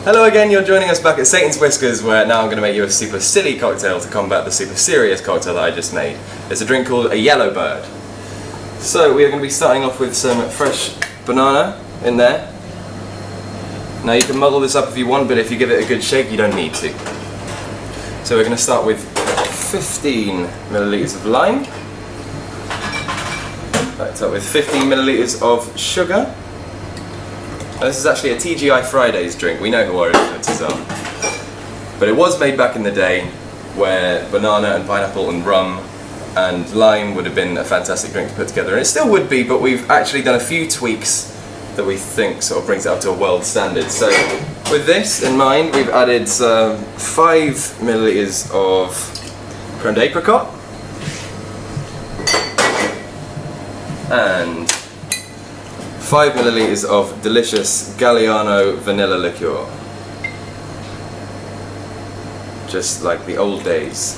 Hello again, you're joining us back at Satan's Whiskers, where now I'm going to make you a super silly cocktail to combat the super serious cocktail that I just made. It's a drink called a Yellow Bird. So we are going to be starting off with some fresh banana in there. Now you can muddle this up if you want, but if you give it a good shake you don't need to. So we're going to start with 15 milliliters of lime. Backed up with 15 milliliters of sugar. Now, this is actually a TGI Fridays drink. We know who our influences are. But it was made back in the day where banana and pineapple and rum and lime would have been a fantastic drink to put together. And it still would be, but we've actually done a few tweaks that we think sort of brings it up to a world standard. So with this in mind, we've added 5 milliliters of creme apricot and 5 milliliters of delicious Galliano vanilla liqueur. Just like the old days.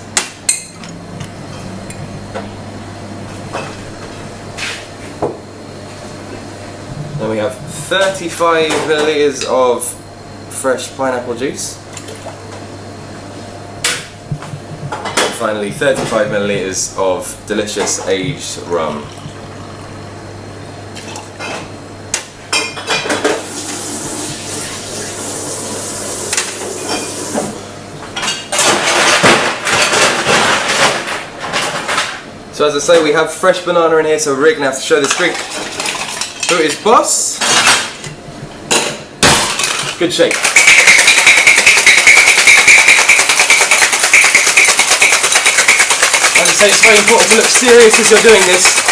Then we have 35 milliliters of fresh pineapple juice. And finally 35 milliliters of delicious aged rum. So as I say, we have fresh banana in here, so we're really going to have to show this drink who is boss. Good shake. As I say, it's very important to look serious as you're doing this.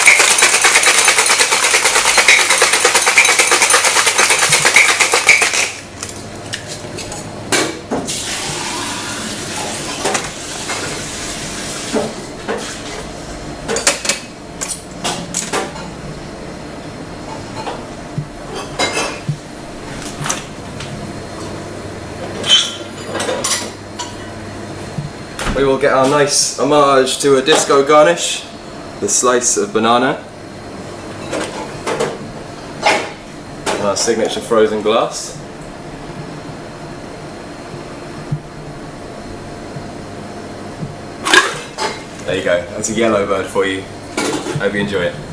We will get our nice homage to a disco garnish, the slice of banana, and our signature frozen glass. There you go, that's a Yellow Bird for you. Hope you enjoy it.